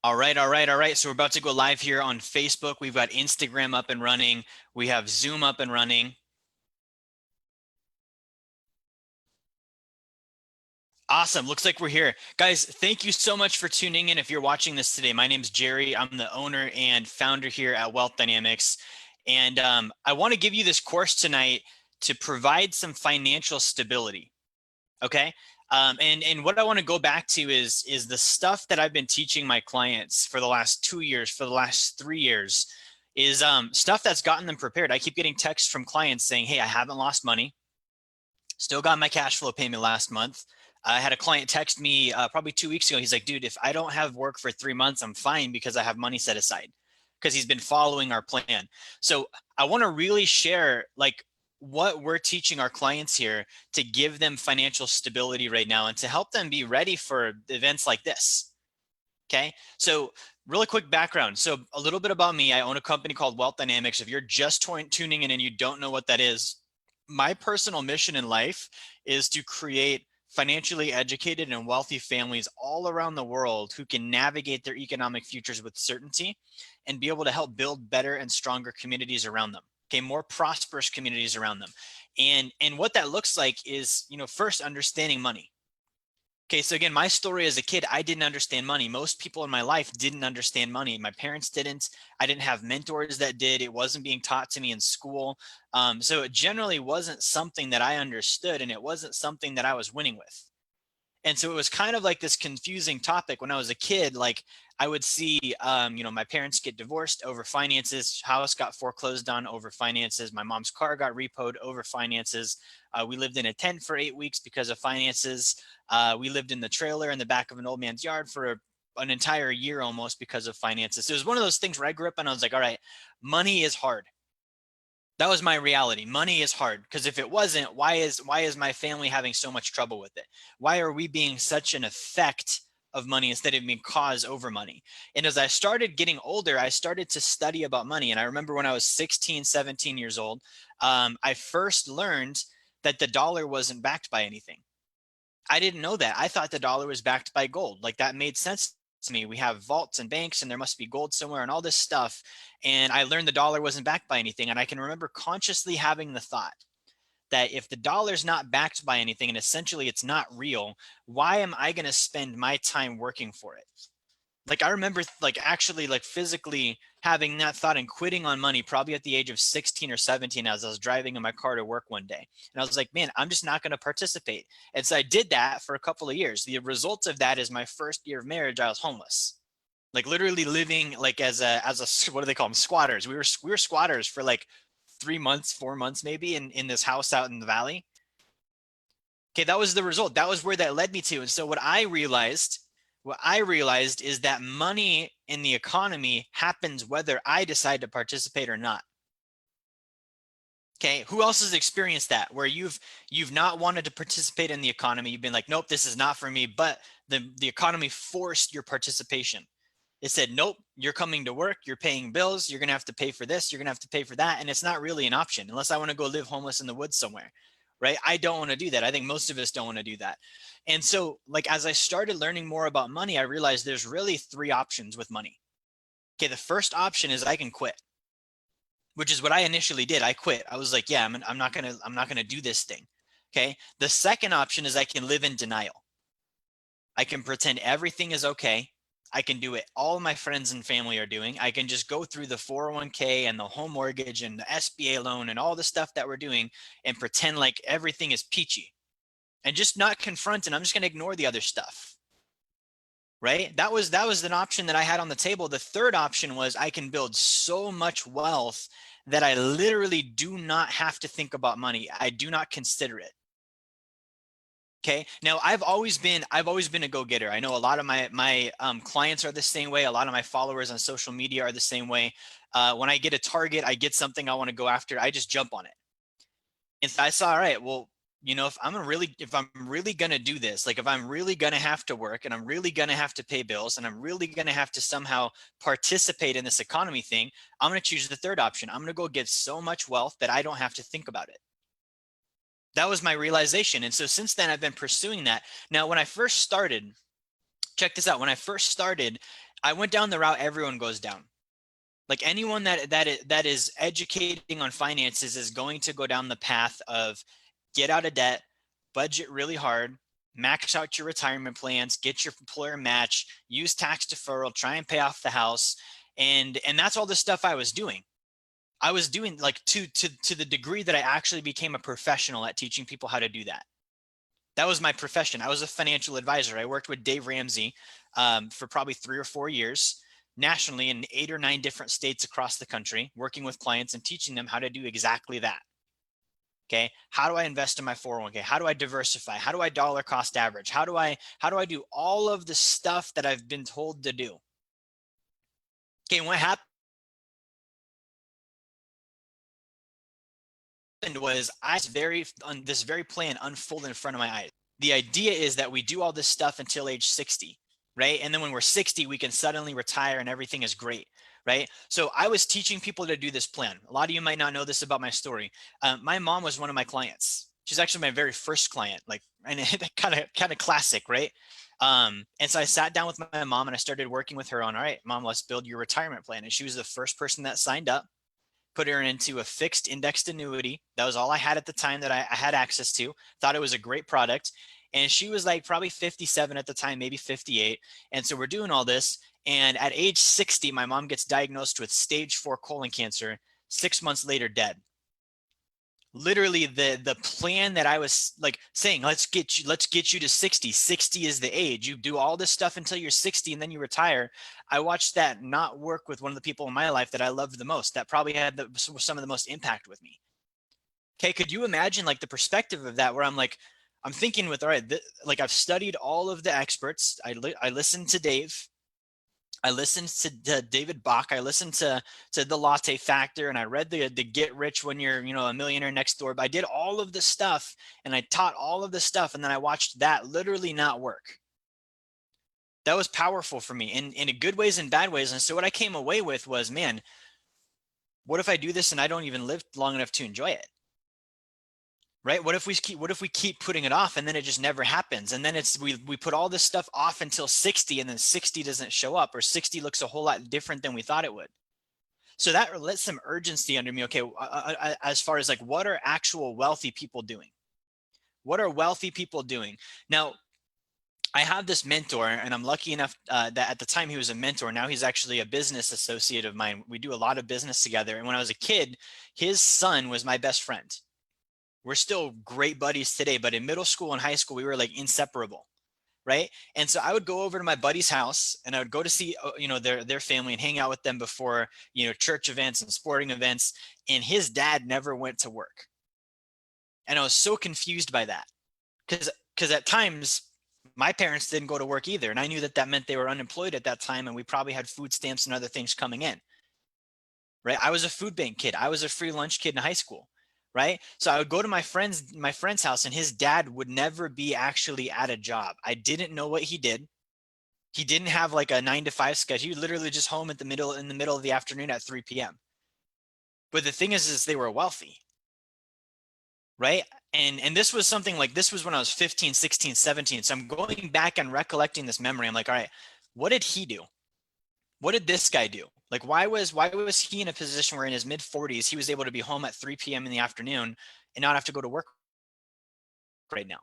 All right, all right, all right. So we're about to go live here on Facebook. We've got Instagram up and running. We have Zoom up and running. Awesome. Looks like we're here. Guys, thank you so much for tuning in. If you're watching this today, my name's Jerry. I'm the owner and founder here at Wealth Dynamics. And I want to give you this course tonight to provide some financial stability. Okay. And what I want to go back to is the stuff that I've been teaching my clients for the last 2 years, for the last 3 years, is stuff that's gotten them prepared. I keep getting texts from clients saying, hey, I haven't lost money. Still got my cash flow payment last month. I had a client text me probably 2 weeks ago. He's like, dude, if I don't have work for 3 months, I'm fine because I have money set aside, because he's been following our plan. So I want to really share like what we're teaching our clients here to give them financial stability right now and to help them be ready for events like this. Okay. So really quick background. So a little bit about me. I own a company called Wealth Dynamics. If you're just tuning in and you don't know what that is, my personal mission in life is to create financially educated and wealthy families all around the world who can navigate their economic futures with certainty and be able to help build better and stronger communities around them. Okay, more prosperous communities around them. And what that looks like is, first understanding money. Okay, so again, my story as a kid, I didn't understand money. Most people in my life didn't understand money. My parents didn't. I didn't have mentors that did. It wasn't being taught to me in school. So it generally wasn't something that I understood, and it wasn't something that I was winning with. And so it was kind of like this confusing topic when I was a kid. Like I would see, my parents get divorced over finances, house got foreclosed on over finances, my mom's car got repoed over finances. We lived in a tent for 8 weeks because of finances. We lived in the trailer in the back of an old man's yard for an entire year almost because of finances. So it was one of those things where I grew up and I was like, all right, money is hard. That was my reality. Money is hard, because if it wasn't, why is my family having so much trouble with it? Why are we being such an effect of money instead of being cause over money? And as I started getting older, I started to study about money. And I remember when I was 16, 17 years old, I first learned that the dollar wasn't backed by anything. I didn't know that. I thought the dollar was backed by gold. Like that made sense to me. We have vaults and banks and there must be gold somewhere and all this stuff. And I learned the dollar wasn't backed by anything. And I can remember consciously having the thought that if the dollar's not backed by anything and essentially it's not real, why am I going to spend my time working for it? Like I remember like actually like physically having that thought and quitting on money probably at the age of 16 or 17 as I was driving in my car to work one day. And I was like, man, I'm just not going to participate. And so I did that for a couple of years. The result of that is my first year of marriage, I was homeless. Like literally living like as a what do they call them? Squatters. We were squatters for like 3 months, 4 months maybe in this house out in the valley. Okay, that was the result. That was where that led me to. And so what I realized is that money in the economy happens whether I decide to participate or not. Okay, who else has experienced that where you've not wanted to participate in the economy? You've been like, nope, this is not for me, but the economy forced your participation. It said, nope, you're coming to work, you're paying bills, you're gonna have to pay for this, you're gonna have to pay for that, and it's not really an option unless I want to go live homeless in the woods somewhere, right? I don't want to do that. I think most of us don't want to do that. And so, like, as I started learning more about money, I realized there's really three options with money. Okay, the first option is I can quit, which is what I initially did. I quit. I was like, yeah, I'm not gonna do this thing. Okay. The second option is I can live in denial. I can pretend everything is okay. I can do it all my friends and family are doing. I can just go through the 401k and the home mortgage and the SBA loan and all the stuff that we're doing and pretend like everything is peachy and just not confront, and I'm just going to ignore the other stuff. Right? That was an option that I had on the table. The third option was I can build so much wealth that I literally do not have to think about money. I do not consider it. Okay. Now I've always been a go-getter. I know a lot of my clients are the same way. A lot of my followers on social media are the same way. When I get a target, I get something I want to go after, I just jump on it. And so I saw, all right, well, if I'm really gonna do this, like if I'm really gonna have to work and I'm really gonna have to pay bills and I'm really gonna have to somehow participate in this economy thing, I'm gonna choose the third option. I'm gonna go get so much wealth that I don't have to think about it. That was my realization. And so since then, I've been pursuing that. Now, when I first started, check this out. When I first started, I went down the route everyone goes down. Like anyone that is educating on finances is going to go down the path of get out of debt, budget really hard, max out your retirement plans, get your employer match, use tax deferral, try and pay off the house. And that's all the stuff I was doing. I was doing like to the degree that I actually became a professional at teaching people how to do that. That was my profession. I was a financial advisor. I worked with Dave Ramsey for probably 3 or 4 years nationally in 8 or 9 different states across the country, working with clients and teaching them how to do exactly that. Okay. How do I invest in my 401k? How do I diversify? How do I dollar cost average? How do I do all of the stuff that I've been told to do? Okay. And what happened was this very plan unfolded in front of my eyes. The idea is that we do all this stuff until age 60, right? And then when we're 60, we can suddenly retire and everything is great, right? So I was teaching people to do this plan. A lot of you might not know this about my story. My mom was one of my clients. She's actually my very first client, like, and kind of classic, right? And so I sat down with my mom and I started working with her on, all right, mom, let's build your retirement plan. And she was the first person that signed up, put her into a fixed indexed annuity. That was all I had at the time that I had access to. Thought it was a great product. And she was like probably 57 at the time, maybe 58. And so we're doing all this. And at age 60, my mom gets diagnosed with stage 4 colon cancer. 6 months later, dead. Literally the plan that I was like saying, let's get you to 60. 60 is the age. You do all this stuff until you're 60 and then you retire. I watched that not work with one of the people in my life that I loved the most, that probably had some of the most impact with me. Okay, could you imagine like the perspective of that, where I'm like, I'm thinking with, all right, like I've studied all of the experts. I listened to Dave. I listened to David Bach. I listened to the Latte Factor, and I read the Get Rich When You're a Millionaire Next Door. But I did all of this stuff, and I taught all of this stuff, and then I watched that literally not work. That was powerful for me in good ways and bad ways. And so what I came away with was, man, what if I do this and I don't even live long enough to enjoy it? Right? What if we keep putting it off and then it just never happens? And then we put all this stuff off until 60, and then 60 doesn't show up, or 60 looks a whole lot different than we thought it would. So that lit some urgency under me. Okay, as far as like, what are actual wealthy people doing? What are wealthy people doing? Now, I have this mentor, and I'm lucky enough that at the time he was a mentor. Now he's actually a business associate of mine. We do a lot of business together. And when I was a kid, his son was my best friend. We're still great buddies today, but in middle school and high school, we were like inseparable, right? And so I would go over to my buddy's house and I would go to see, their family and hang out with them before, church events and sporting events. And his dad never went to work. And I was so confused by that because at times my parents didn't go to work either. And I knew that meant they were unemployed at that time. And we probably had food stamps and other things coming in, right? I was a food bank kid. I was a free lunch kid in high school. Right? So I would go to my friend's house, and his dad would never be actually at a job. I didn't know what he did. He didn't have like a 9 to 5 schedule. He literally just home in the middle of the afternoon at 3 p.m. But the thing is they were wealthy. Right? And this was something like, this was when I was 15, 16, 17. So I'm going back and recollecting this memory. I'm like, all right, what did he do? What did this guy do? Like, why was he in a position where in his mid 40s, he was able to be home at 3 p.m. in the afternoon and not have to go to work right now?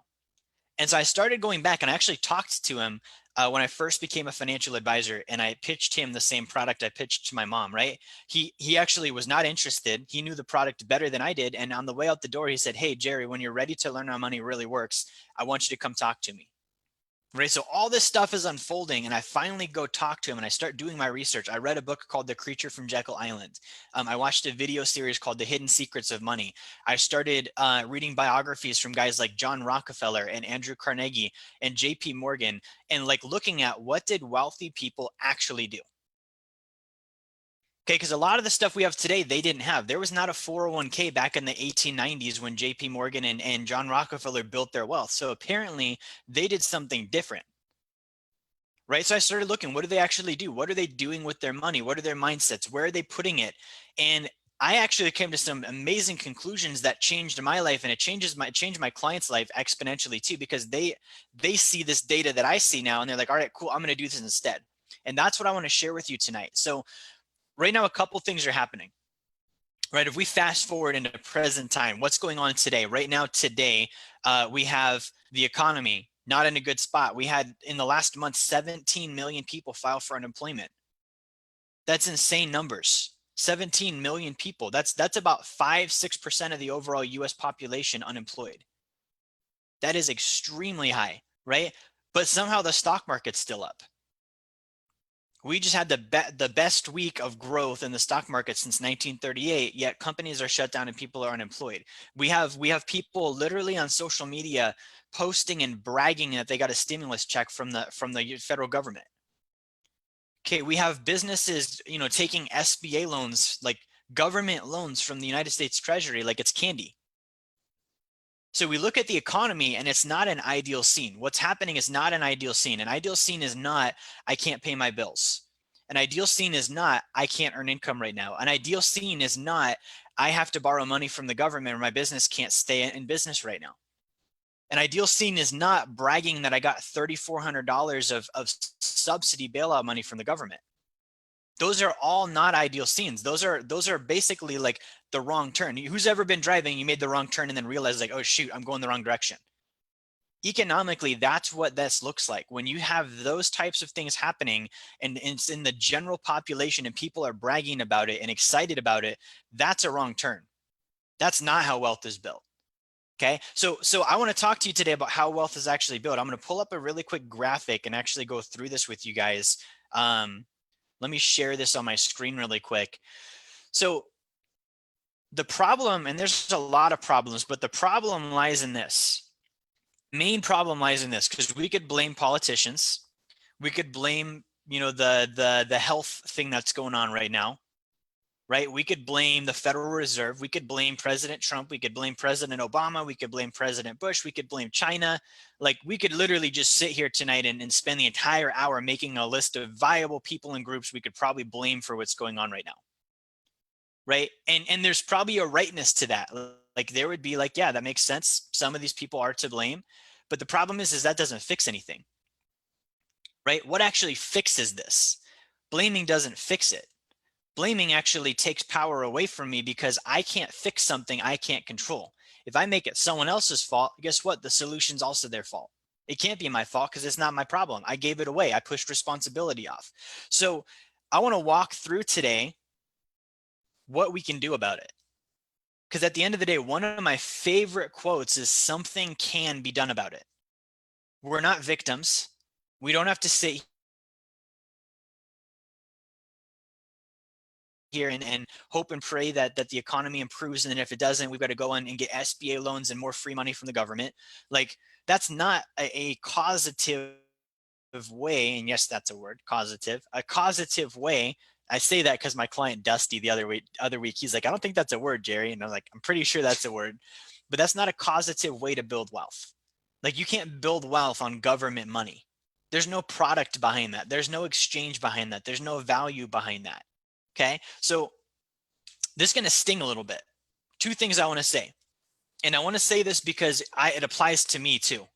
And so I started going back, and I actually talked to him when I first became a financial advisor, and I pitched him the same product I pitched to my mom, right? He actually was not interested. He knew the product better than I did. And on the way out the door, he said, hey, Jerry, when you're ready to learn how money really works, I want you to come talk to me. Right. So all this stuff is unfolding, and I finally go talk to him and I start doing my research. I read a book called The Creature from Jekyll Island. I watched a video series called The Hidden Secrets of Money. I started reading biographies from guys like John Rockefeller and Andrew Carnegie and JP Morgan, and like looking at what did wealthy people actually do? Okay, because a lot of the stuff we have today, they didn't have. There was not a 401k back in the 1890s when JP Morgan and John Rockefeller built their wealth. So apparently they did something different, right? So I started looking, what do they actually do? What are they doing with their money? What are their mindsets? Where are they putting it? And I actually came to some amazing conclusions that changed my life, and it changed my clients' life exponentially too, because they see this data that I see now, and they're like, all right, cool, I'm going to do this instead. And that's what I want to share with you tonight. So right now, a couple things are happening. Right, if we fast forward into present time, what's going on today? Right now, today, we have the economy not in a good spot. We had in the last month 17 million people file for unemployment. That's insane numbers. 17 million people. That's about 5-6% of the overall US population unemployed. That is extremely high, right? But somehow the stock market's still up. We just had the best week of growth in the stock market since 1938, yet companies are shut down and people are unemployed. We have people literally on social media posting and bragging that they got a stimulus check from the federal government. Okay, we have businesses, taking SBA loans, like government loans from the United States Treasury, like it's candy. So we look at the economy and it's not an ideal scene. What's happening is not an ideal scene. An ideal scene is not, I can't pay my bills. An ideal scene is not, I can't earn income right now. An ideal scene is not, I have to borrow money from the government or my business can't stay in business right now. An ideal scene is not bragging that I got $3,400 of subsidy bailout money from the government. Those are all not ideal scenes. Those are basically like the wrong turn. Who's ever been driving, you made the wrong turn and then realized like, oh shoot, I'm going the wrong direction. Economically, that's what this looks like. When you have those types of things happening and it's in the general population and people are bragging about it and excited about it, that's a wrong turn. That's not how wealth is built. Okay, so I want to talk to you today about how wealth is actually built. I'm going to pull up a really quick graphic and actually go through this with you guys. Let me share this on my screen really quick. So the problem, and there's a lot of problems, but the problem lies in this. Main problem lies in this, because we could blame politicians. We could blame, the health thing that's going on right now. Right? We could blame the Federal Reserve. We could blame President Trump. We could blame President Obama. We could blame President Bush. We could blame China. Like, we could literally just sit here tonight and spend the entire hour making a list of viable people and groups we could probably blame for what's going on right now. Right? And there's probably a rightness to that. Like, there would be like, yeah, that makes sense. Some of these people are to blame. But the problem is that doesn't fix anything. Right? What actually fixes this? Blaming doesn't fix it. Blaming actually takes power away from me, because I can't fix something I can't control. If I make it someone else's fault, guess what? The solution's also their fault. It can't be my fault because it's not my problem. I gave it away. I pushed responsibility off. So I want to walk through today what we can do about it. Because at the end of the day, one of my favorite quotes is, something can be done about it. We're not victims. We don't have to sit here and hope and pray that the economy improves, and then if it doesn't, we've got to go in and get SBA loans and more free money from the government. Like, that's not a causative way. And yes, that's a word, causative. A causative way. I say that because my client Dusty the other week, he's like, I don't think that's a word, Jerry. And I'm like, I'm pretty sure that's a word, but that's not a causative way to build wealth. Like, you can't build wealth on government money. There's no product behind that. There's no exchange behind that. There's no value behind that. Okay, so this is going to sting a little bit. Two things I want to say. And I want to say this because it applies to me too.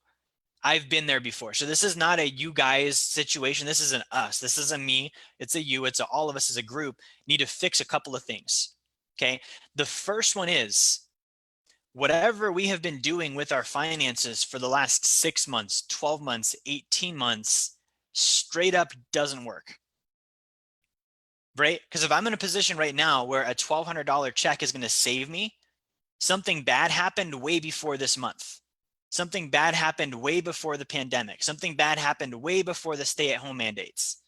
I've been there before. So this is not a you guys situation. This is an us. This isn't me. It's a you. It's all of us as a group need to fix a couple of things. Okay, the first one is, whatever we have been doing with our finances for the last 6 months, 12 months, 18 months, straight up doesn't work. Right? Because if I'm in a position right now where a $1,200 check is going to save me, something bad happened way before this month. Something bad happened way before the pandemic. Something bad happened way before the stay-at-home mandates.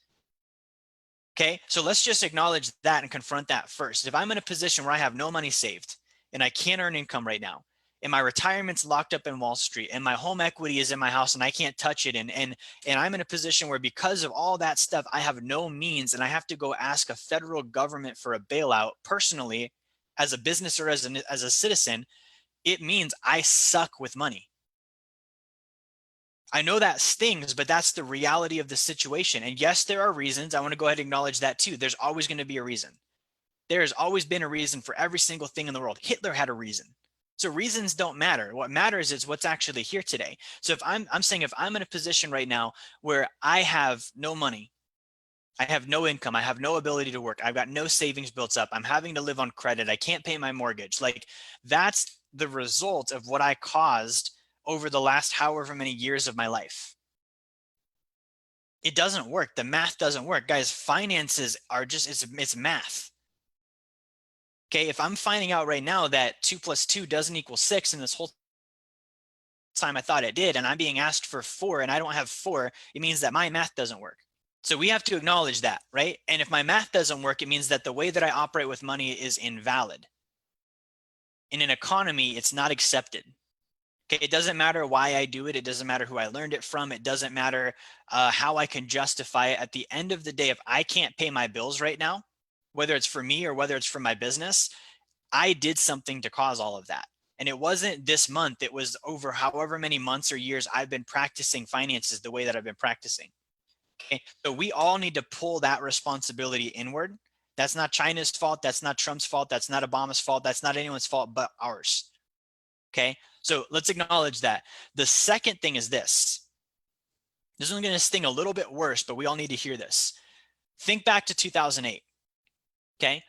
Okay, so let's just acknowledge that and confront that first. If I'm in a position where I have no money saved and I can't earn income right now, and my retirement's locked up in Wall Street, and my home equity is in my house and I can't touch it, and I'm in a position where, because of all that stuff, I have no means and I have to go ask a federal government for a bailout personally, as a business or as a citizen, it means I suck with money. I know that stings, but that's the reality of the situation. And yes, there are reasons. I want to go ahead and acknowledge that too. There's always going to be a reason. There has always been a reason for every single thing in the world. Hitler had a reason. So reasons don't matter. What matters is what's actually here today. So if I'm saying, if I'm in a position right now where I have no money, I have no income. I have no ability to work. I've got no savings built up. I'm having to live on credit. I can't pay my mortgage. Like, that's the result of what I caused over the last however many years of my life. It doesn't work. The math doesn't work. Guys, finances are just, it's math. Okay, if I'm finding out right now that 2 + 2 doesn't equal 6, and this whole time I thought it did, and I'm being asked for 4 and I don't have 4, it means that my math doesn't work. So we have to acknowledge that, right? And if my math doesn't work, it means that the way that I operate with money is invalid. In an economy, it's not accepted. Okay, it doesn't matter why I do it. It doesn't matter who I learned it from. It doesn't matter how I can justify it. At the end of the day, if I can't pay my bills right now, whether it's for me or whether it's for my business, I did something to cause all of that. And it wasn't this month. It was over however many months or years I've been practicing finances the way that I've been practicing. Okay, so we all need to pull that responsibility inward. That's not China's fault. That's not Trump's fault. That's not Obama's fault. That's not anyone's fault but ours. Okay, so let's acknowledge that. The second thing is this. This is going to sting a little bit worse, but we all need to hear this. Think back to 2008. Okay,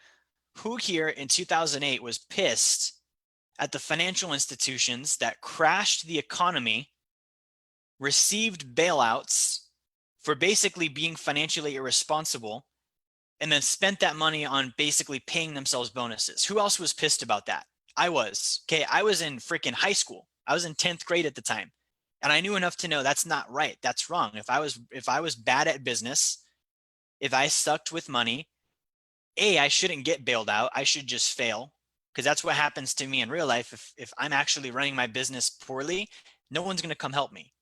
who here in 2008 was pissed at the financial institutions that crashed the economy, received bailouts for basically being financially irresponsible, and then spent that money on basically paying themselves bonuses? Who else was pissed about that? I was. Okay, I was in freaking high school. I was in 10th grade at the time. And I knew enough to know that's not right. That's wrong. If I was bad at business, if I sucked with money, I shouldn't get bailed out. I should just fail, because that's what happens to me in real life. If I'm actually running my business poorly, no one's going to come help me.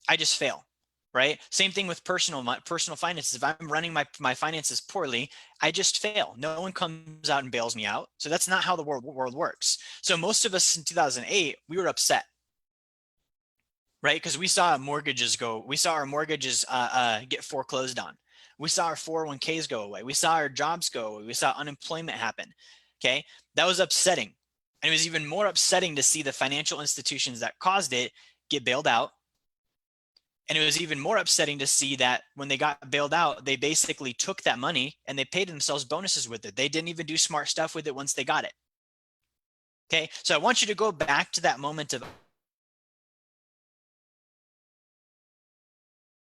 I just fail, right? Same thing with personal finances. If I'm running my finances poorly, I just fail. No one comes out and bails me out. So that's not how the world works. So most of us in 2008, we were upset, right? Because we saw our mortgages get foreclosed on. We saw our 401ks go away. We saw our jobs go away. We saw unemployment happen. Okay, that was upsetting. And it was even more upsetting to see the financial institutions that caused it get bailed out. And it was even more upsetting to see that when they got bailed out, they basically took that money and they paid themselves bonuses with it. They didn't even do smart stuff with it once they got it. Okay, so I want you to go back to that moment of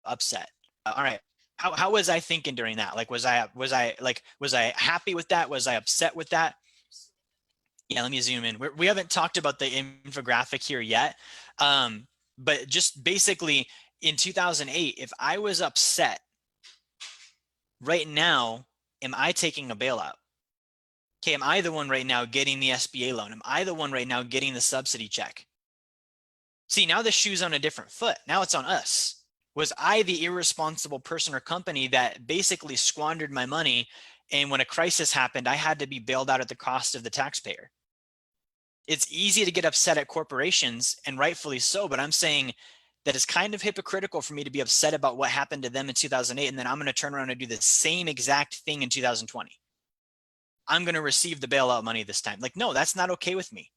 upset. All right, how was I thinking during that? Like, was I happy with that? Was I upset with that? Yeah, let me zoom in. We haven't talked about the infographic here yet, but just basically in 2008, if I was upset right now, am I taking a bailout? Okay, am I the one right now getting the SBA loan? Am I the one right now getting the subsidy check? See, now the shoe's on a different foot. Now it's on us. Was I the irresponsible person or company that basically squandered my money, and when a crisis happened, I had to be bailed out at the cost of the taxpayer? It's easy to get upset at corporations, and rightfully so, but I'm saying that it's kind of hypocritical for me to be upset about what happened to them in 2008, and then I'm going to turn around and do the same exact thing in 2020. I'm going to receive the bailout money this time. Like, no, that's not okay with me.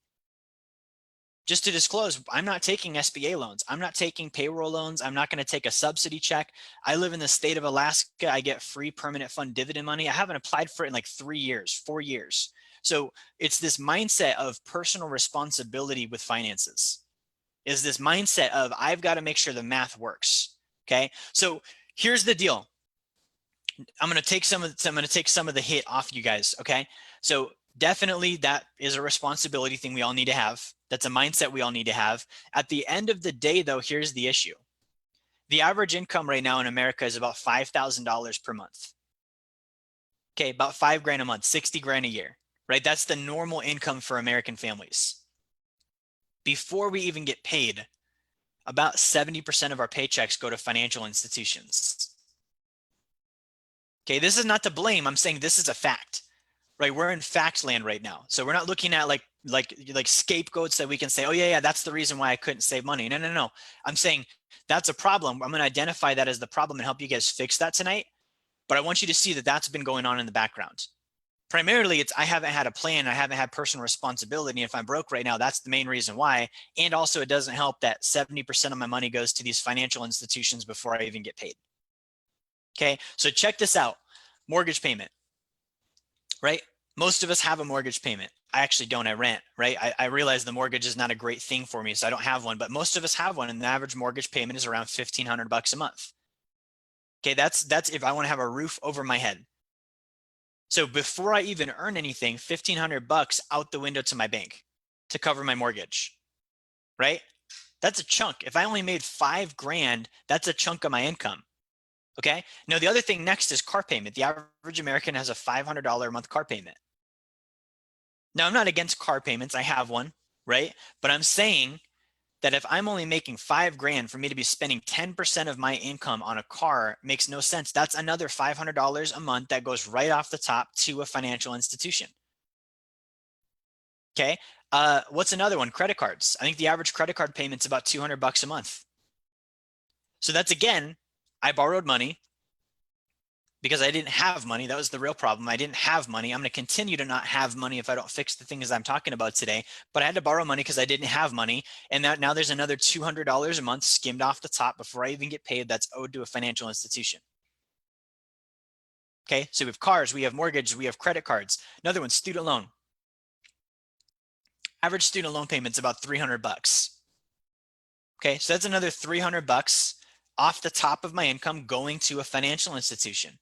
Just to disclose, I'm not taking SBA loans. I'm not taking payroll loans. I'm not going to take a subsidy check. I live in the state of Alaska. I get free permanent fund dividend money. I haven't applied for it in like 3 years, 4 years. So it's this mindset of personal responsibility with finances. Is this mindset of I've got to make sure the math works. Okay. So here's the deal. I'm going to take some of the hit off you guys. Okay. So definitely that is a responsibility thing we all need to have. That's a mindset we all need to have. At the end of the day, though, here's the issue. The average income right now in America is about $5,000 per month. Okay, about $5,000 a month, 60 grand a year, right? That's the normal income for American families. Before we even get paid, about 70% of our paychecks go to financial institutions. Okay, this is not to blame. I'm saying this is a fact, right? We're in fact land right now. So we're not looking at like scapegoats that we can say, oh yeah, that's the reason why I couldn't save money. No. I'm saying that's a problem. I'm going to identify that as the problem and help you guys fix that tonight. But I want you to see that that's been going on in the background. Primarily, it's I haven't had a plan. I haven't had personal responsibility. And if I'm broke right now, that's the main reason why. And also, it doesn't help that 70% of my money goes to these financial institutions before I even get paid. Okay, so check this out. Mortgage payment, right? Most of us have a mortgage payment. I actually don't, I rent, right? I realize the mortgage is not a great thing for me, so I don't have one, but most of us have one, and the average mortgage payment is around $1,500 a month. Okay, that's if I want to have a roof over my head. So before I even earn anything, $1,500 out the window to my bank to cover my mortgage, right? That's a chunk. If I only made 5 grand, that's a chunk of my income. Okay. Now, the other thing next is car payment. The average American has a $500 a month car payment. Now, I'm not against car payments. I have one, right? But I'm saying that if I'm only making 5 grand, for me to be spending 10% of my income on a car makes no sense. That's another $500 a month that goes right off the top to a financial institution. Okay. What's another one? Credit cards. I think the average credit card payment's about $200 a month. So that's, again, I borrowed money because I didn't have money. That was the real problem. I didn't have money. I'm going to continue to not have money if I don't fix the things I'm talking about today. But I had to borrow money because I didn't have money. And now there's another $200 a month skimmed off the top before I even get paid that's owed to a financial institution. Okay, so we have cars, we have mortgage, we have credit cards. Another one, student loan. Average student loan payment's about $300. Okay, so that's another $300 off the top of my income going to a financial institution.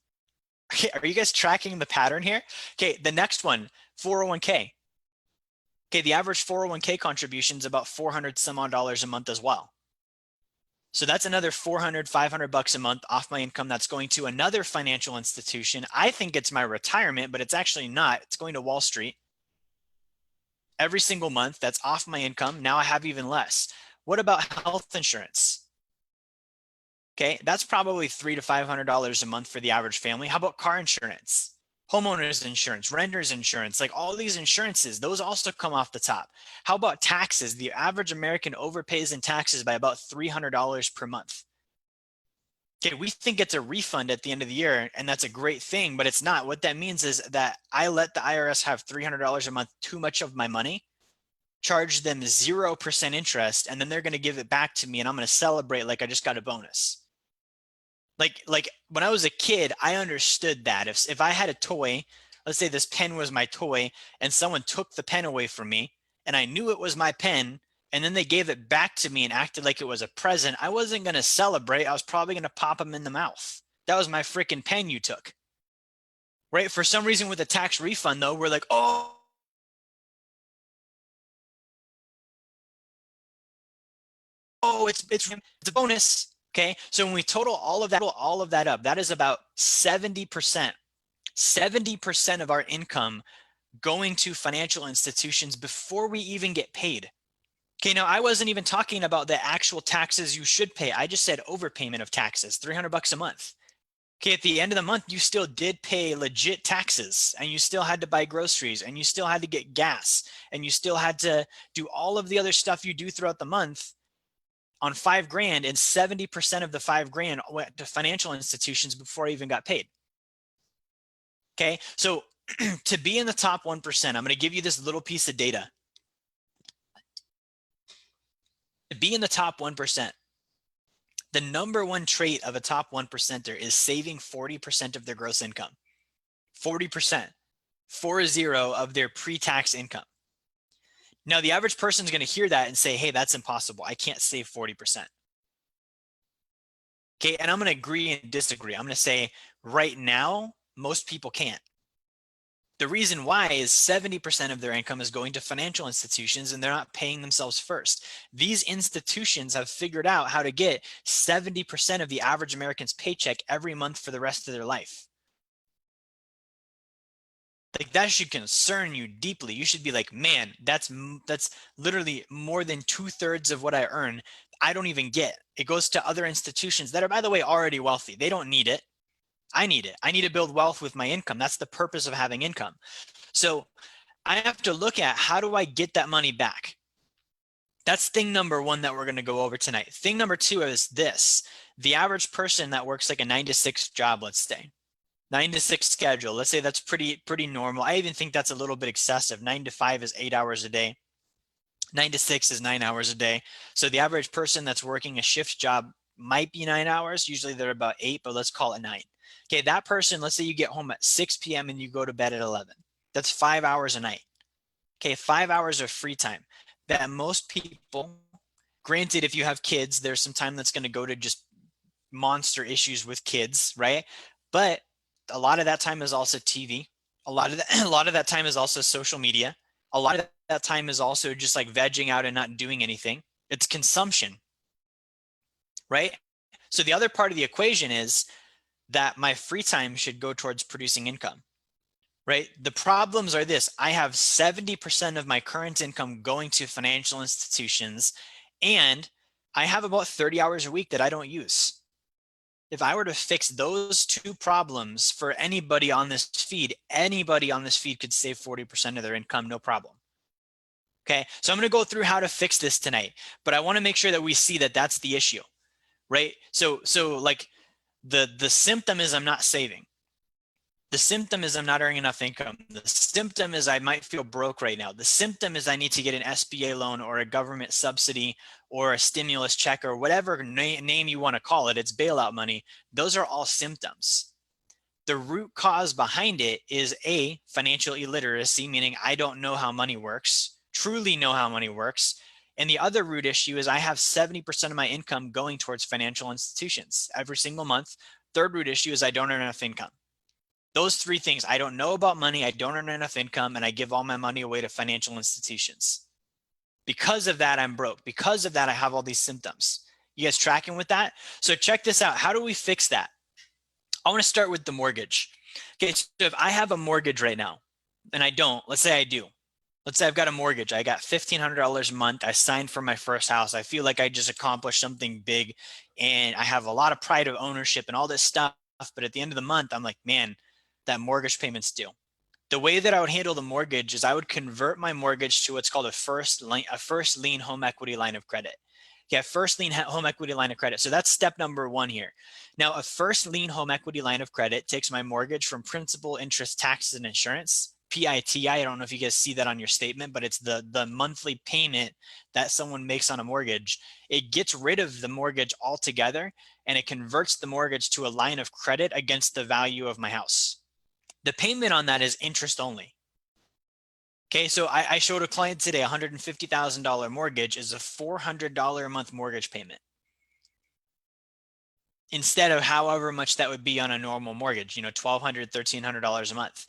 Okay, are you guys tracking the pattern here? Okay, the next one, 401k. Okay, the average 401k contribution is about $400 some odd a month as well. So that's another $400, $500 a month off my income that's going to another financial institution. I think it's my retirement, but it's actually not. It's going to Wall Street. Every single month, that's off my income. Now I have even less. What about health insurance? Okay, that's probably $300 to $500 a month for the average family. How about car insurance? Homeowners insurance, renters insurance, like all these insurances, those also come off the top. How about taxes? The average American overpays in taxes by about $300 per month. Okay, we think it's a refund at the end of the year, and that's a great thing, but it's not. What that means is that I let the IRS have $300 a month too much of my money, charge them 0% interest, and then they're going to give it back to me, and I'm going to celebrate like I just got a bonus. Like when I was a kid, I understood that if I had a toy, let's say this pen was my toy, and someone took the pen away from me, and I knew it was my pen, and then they gave it back to me and acted like it was a present, I wasn't going to celebrate. I was probably going to pop them in the mouth. That was my freaking pen you took, right? For some reason with a tax refund, though, we're like, oh, it's a bonus. Okay, so when we total all of that up, that is about 70%. 70% of our income going to financial institutions before we even get paid. Okay, now I wasn't even talking about the actual taxes you should pay. I just said overpayment of taxes, $300 a month. Okay, at the end of the month, you still did pay legit taxes, and you still had to buy groceries, and you still had to get gas, and you still had to do all of the other stuff you do throughout the month on 5 grand, and 70% of the 5 grand went to financial institutions before I even got paid. Okay, so to be in the top 1%, I'm going to give you this little piece of data. To be in the top 1%, the number one trait of a top 1%er is saving 40% of their gross income. 40%, 40 of their pre-tax income. Now, the average person is going to hear that and say, hey, that's impossible. I can't save 40%. Okay, and I'm going to agree and disagree. I'm going to say right now, most people can't. The reason why is 70% of their income is going to financial institutions, and they're not paying themselves first. These institutions have figured out how to get 70% of the average American's paycheck every month for the rest of their life. Like, that should concern you deeply. You should be like, man, that's literally more than 2/3 of what I earn. I don't even get. It goes to other institutions that are, by the way, already wealthy. They don't need it. I need it. I need to build wealth with my income. That's the purpose of having income. So I have to look at, how do I get that money back? That's thing number one that we're going to go over tonight. Thing number two is this. The average person that works like a 9-to-6 job, let's say, 9-to-6 schedule. Let's say that's pretty normal. I even think that's a little bit excessive. 9 to 5 is 8 hours a day. 9 to 6 is 9 hours a day. So the average person that's working a shift job might be 9 hours. Usually they're about 8, but let's call it 9. Okay, that person, let's say you get home at 6 p.m. and you go to bed at 11. That's 5 hours a night. Okay, 5 hours of free time that most people, granted, if you have kids, there's some time that's going to go to just monster issues with kids, right? But a lot of that time is also TV. A lot of that time is also social media. A lot of that time is also just like vegging out and not doing anything. It's consumption, right? So the other part of the equation is that my free time should go towards producing income, right? The problems are this: I have 70% of my current income going to financial institutions, and I have about 30 hours a week that I don't use. If I were to fix those two problems for anybody on this feed could save 40% of their income, no problem. Okay, so I'm going to go through how to fix this tonight, but I want to make sure that we see that that's the issue, right? So like the symptom is I'm not saving. The symptom is I'm not earning enough income. The symptom is I might feel broke right now. The symptom is I need to get an SBA loan or a government subsidy or a stimulus check or whatever name you want to call it. It's bailout money. Those are all symptoms. The root cause behind it is A, financial illiteracy, meaning I don't know how money works, truly know how money works. And the other root issue is I have 70% of my income going towards financial institutions every single month. Third root issue is I don't earn enough income. Those three things: I don't know about money, I don't earn enough income, and I give all my money away to financial institutions. Because of that, I'm broke. Because of that, I have all these symptoms. You guys tracking with that? So check this out. How do we fix that? I want to start with the mortgage. Okay, so if I have a mortgage right now, and I don't, let's say I do. Let's say I've got a mortgage. I got $1,500 a month. I signed for my first house. I feel like I just accomplished something big, and I have a lot of pride of ownership and all this stuff. But at the end of the month, I'm like, man, that mortgage payment's due. The way that I would handle the mortgage is I would convert my mortgage to what's called a first lien home equity line of credit. Yeah, first lien home equity line of credit. So that's step number one here. Now, a first lien home equity line of credit takes my mortgage from principal, interest, taxes, and insurance. PITI, I don't know if you guys see that on your statement, but it's the monthly payment that someone makes on a mortgage. It gets rid of the mortgage altogether, and it converts the mortgage to a line of credit against the value of my house. The payment on that is interest only. Okay, so I showed a client today a $150,000 mortgage is a $400 a month mortgage payment, instead of however much that would be on a normal mortgage, $1,200, $1,300 a month,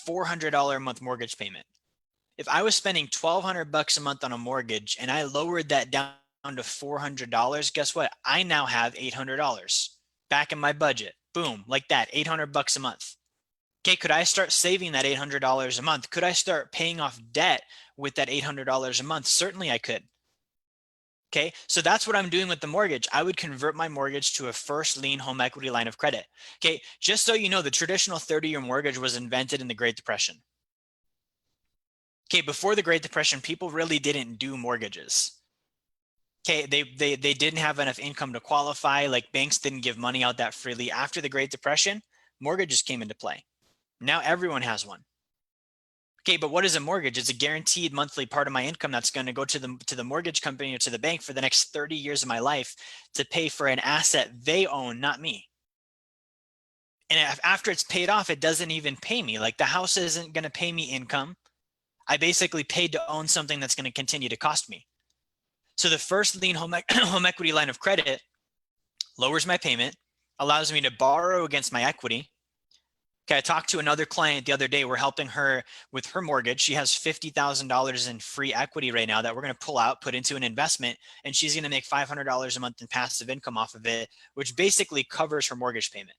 $400 a month mortgage payment. If I was spending $1,200 a month on a mortgage and I lowered that down to $400, guess what? I now have $800 back in my budget. Boom, like that, $800 a month. Okay, could I start saving that $800 a month? Could I start paying off debt with that $800 a month? Certainly I could. Okay, so that's what I'm doing with the mortgage. I would convert my mortgage to a first lien home equity line of credit. Okay, just so you know, the traditional 30-year mortgage was invented in the Great Depression. Okay, before the Great Depression, people really didn't do mortgages. Okay, they didn't have enough income to qualify. Like, banks didn't give money out that freely. After the Great Depression, mortgages came into play. Now everyone has one. Okay, but what is a mortgage? It's a guaranteed monthly part of my income that's going to go to the mortgage company or to the bank for the next 30 years of my life to pay for an asset they own, not me. And after it's paid off, it doesn't even pay me. Like, the house isn't going to pay me income. I basically paid to own something that's going to continue to cost me. So the first lien home equity line of credit lowers my payment, allows me to borrow against my equity. Okay, I talked to another client the other day. We're helping her with her mortgage. She has $50,000 in free equity right now that we're going to pull out, put into an investment, and she's going to make $500 a month in passive income off of it, which basically covers her mortgage payment.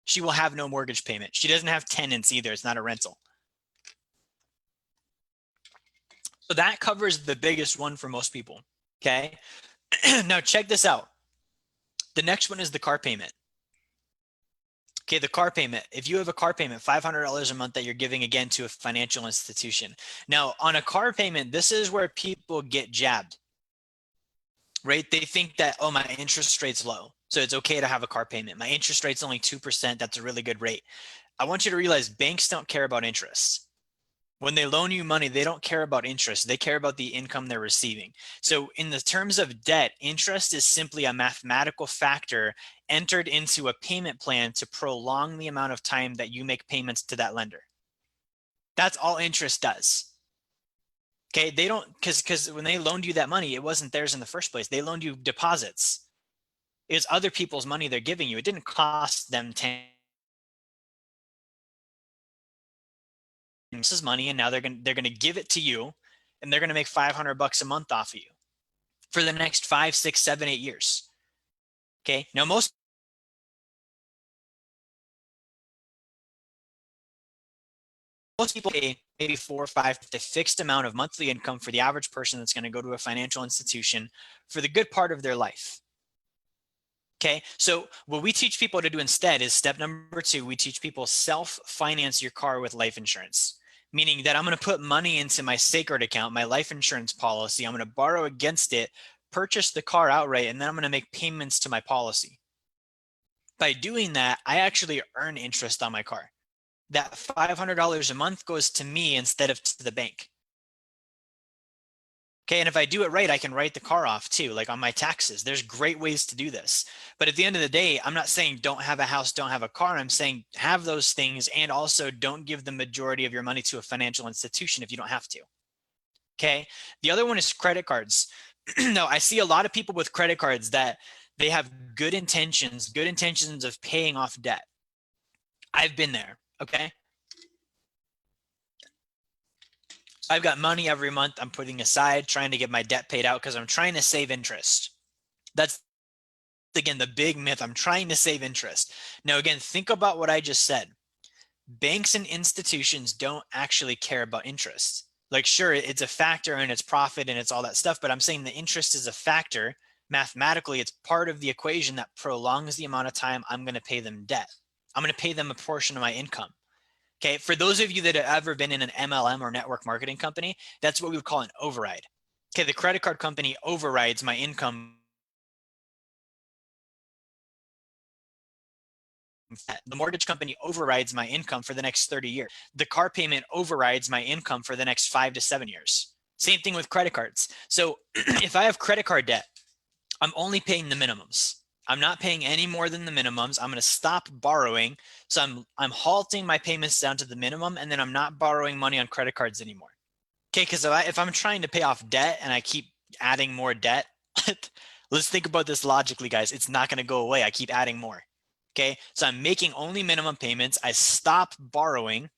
She will have no mortgage payment. She doesn't have tenants either. It's not a rental. So that covers the biggest one for most people. Okay, now check this out. The next one is the car payment. Okay, the car payment. If you have a car payment, $500 a month that you're giving again to a financial institution. Now, on a car payment, this is where people get jabbed, right? They think that, oh, my interest rate's low, so it's okay to have a car payment. My interest rate's only 2%. That's a really good rate. I want you to realize banks don't care about interest. When they loan you money, they don't care about interest. They care about the income they're receiving. So in the terms of debt, interest is simply a mathematical factor entered into a payment plan to prolong the amount of time that you make payments to that lender. That's all interest does. Okay, they don't, because when they loaned you that money, it wasn't theirs in the first place. They loaned you deposits. It's other people's money they're giving you. It didn't cost them 10 this is money, and now they're gonna give it to you, and they're gonna make $500 a month off of you for the next 5, 6, 7, 8 years. Okay, now most people pay maybe 4 or 5, the fixed amount of monthly income for the average person that's going to go to a financial institution for the good part of their life. Okay, so what we teach people to do instead is step number 2. We teach people self-finance your car with life insurance, meaning that I'm going to put money into my sacred account, my life insurance policy. I'm going to borrow against it, purchase the car outright, and then I'm going to make payments to my policy. By doing that, I actually earn interest on my car. That $500 a month goes to me instead of to the bank. Okay, and if I do it right, I can write the car off too, like on my taxes. There's great ways to do this. But at the end of the day, I'm not saying don't have a house, don't have a car. I'm saying have those things, and also don't give the majority of your money to a financial institution if you don't have to. Okay, the other one is credit cards. Now, I see a lot of people with credit cards that they have good intentions of paying off debt. I've been there. Okay, I've got money every month I'm putting aside, trying to get my debt paid out because I'm trying to save interest. That's, again, the big myth. I'm trying to save interest. Now, again, think about what I just said. Banks and institutions don't actually care about interest. Like, sure, it's a factor and it's profit and it's all that stuff, but I'm saying the interest is a factor. Mathematically, it's part of the equation that prolongs the amount of time I'm going to pay them debt. I'm going to pay them a portion of my income. Okay, for those of you that have ever been in an MLM or network marketing company, that's what we would call an override. Okay, the credit card company overrides my income. The mortgage company overrides my income for the next 30 years. The car payment overrides my income for the next 5 to 7 years. Same thing with credit cards. So if I have credit card debt, I'm only paying the minimums. I'm not paying any more than the minimums. I'm going to stop borrowing. So I'm halting my payments down to the minimum, and then I'm not borrowing money on credit cards anymore. Okay, because if I'm trying to pay off debt and I keep adding more debt, let's think about this logically, guys. It's not going to go away. I keep adding more. Okay, so I'm making only minimum payments. I stop borrowing.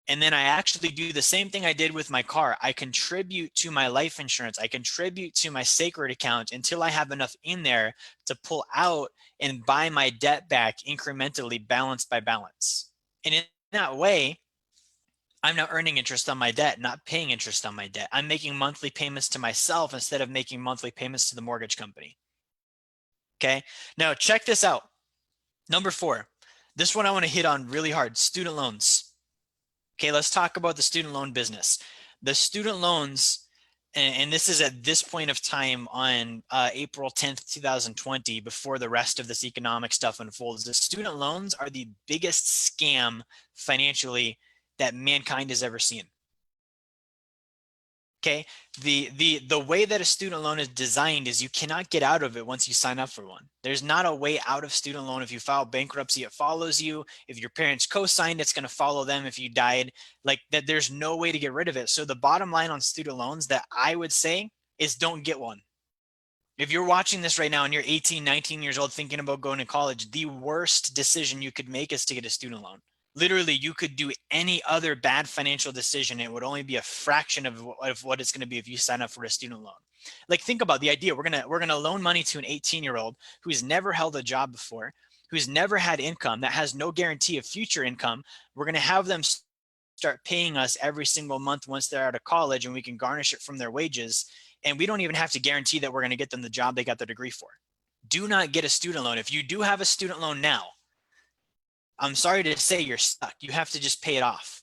And then I actually do the same thing I did with my car. I contribute to my life insurance. I contribute to my sacred account until I have enough in there to pull out and buy my debt back incrementally, balance by balance. And in that way, I'm now earning interest on my debt, not paying interest on my debt. I'm making monthly payments to myself instead of making monthly payments to the mortgage company. Okay, now check this out. Number 4, this one I want to hit on really hard, student loans. Okay, let's talk about the student loan business. The student loans, and this is at this point of time on April 10th, 2020, before the rest of this economic stuff unfolds. The student loans are the biggest scam financially that mankind has ever seen. Okay, the way that a student loan is designed is you cannot get out of it once you sign up for one. There's not a way out of student loan. If you file bankruptcy, it follows you. If your parents co-signed, it's going to follow them if you died. Like that, there's no way to get rid of it. So the bottom line on student loans that I would say is don't get one. If you're watching this right now and you're 18, 19 years old thinking about going to college, the worst decision you could make is to get a student loan. Literally, you could do any other bad financial decision. It would only be a fraction of what it's going to be if you sign up for a student loan. Like, think about the idea. We're gonna loan money to an 18-year-old who's never held a job before, who's never had income, that has no guarantee of future income. We're going to have them start paying us every single month once they're out of college, and we can garnish it from their wages. And we don't even have to guarantee that we're going to get them the job they got their degree for. Do not get a student loan. If you do have a student loan now, I'm sorry to say you're stuck. You have to just pay it off.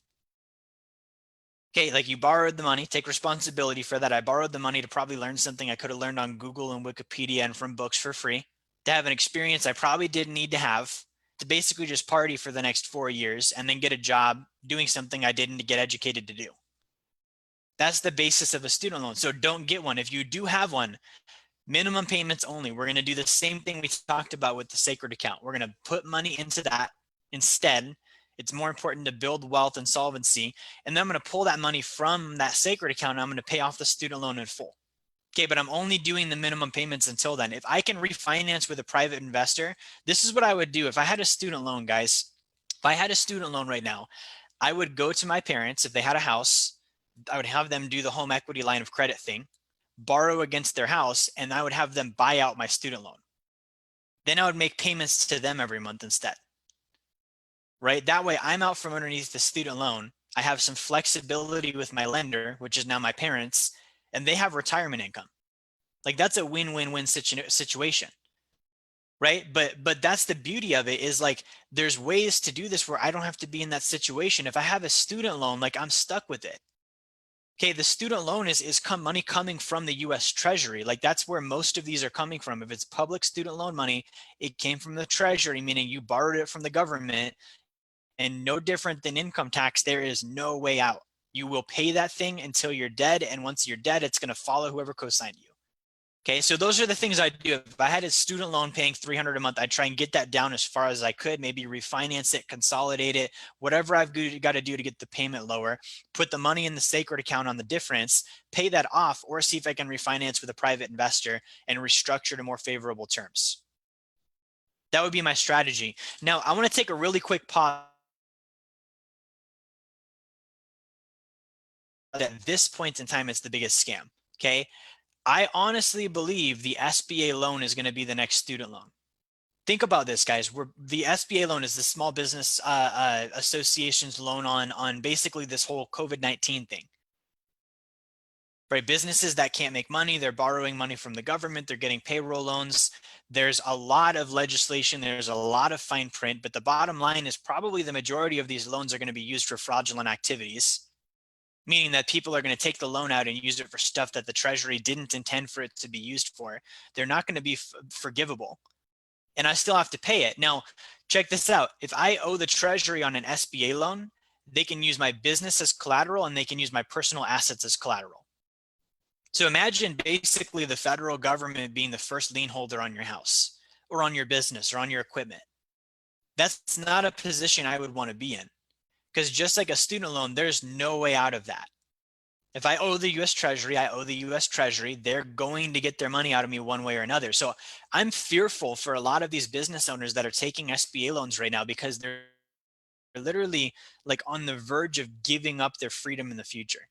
Okay, like you borrowed the money, take responsibility for that. I borrowed the money to probably learn something I could have learned on Google and Wikipedia and from books for free, to have an experience I probably didn't need to have, to basically just party for the next 4 years and then get a job doing something I didn't get educated to do. That's the basis of a student loan. So don't get one. If you do have one, minimum payments only. We're going to do the same thing we talked about with the sacred account. We're going to put money into that instead. It's more important to build wealth and solvency. And then I'm going to pull that money from that sacred account and I'm going to pay off the student loan in full. Okay, but I'm only doing the minimum payments until then. If I can refinance with a private investor, this is what I would do. If I had a student loan, guys, if I had a student loan right now, I would go to my parents. If they had a house, I would have them do the home equity line of credit thing, borrow against their house, and I would have them buy out my student loan. Then I would make payments to them every month instead, right? That way I'm out from underneath the student loan. I have some flexibility with my lender, which is now my parents, and they have retirement income. Like that's a win-win-win situation, right? But that's the beauty of it, is like there's ways to do this where I don't have to be in that situation. If I have a student loan, like I'm stuck with it. Okay, the student loan is money coming from the US Treasury. Like that's where most of these are coming from. If it's public student loan money, it came from the Treasury, meaning you borrowed it from the government, and no different than income tax, there is no way out. You will pay that thing until you're dead, and once you're dead, it's going to follow whoever co-signed you. Okay, so those are the things I do. If I had a student loan paying $300 a month, I'd try and get that down as far as I could, maybe refinance it, consolidate it, whatever I've got to do to get the payment lower, put the money in the sacred account on the difference, pay that off, or see if I can refinance with a private investor and restructure to more favorable terms. That would be my strategy. Now, I want to take a really quick pause. At this point in time, it's the biggest scam, okay? I honestly believe the SBA loan is going to be the next student loan. Think about this, guys. The SBA loan is the Small Business Association's loan on basically this whole COVID-19 thing. Right? Businesses that can't make money, they're borrowing money from the government, they're getting payroll loans. There's a lot of legislation, there's a lot of fine print, but the bottom line is probably the majority of these loans are going to be used for fraudulent activities, meaning that people are going to take the loan out and use it for stuff that the Treasury didn't intend for it to be used for. They're not going to be forgivable. And I still have to pay it. Now, check this out. If I owe the Treasury on an SBA loan, they can use my business as collateral and they can use my personal assets as collateral. So imagine basically the federal government being the first lien holder on your house or on your business or on your equipment. That's not a position I would want to be in. Because just like a student loan, there's no way out of that. If I owe the US Treasury, I owe the US Treasury. They're going to get their money out of me one way or another. So I'm fearful for a lot of these business owners that are taking SBA loans right now because they're literally like on the verge of giving up their freedom in the future.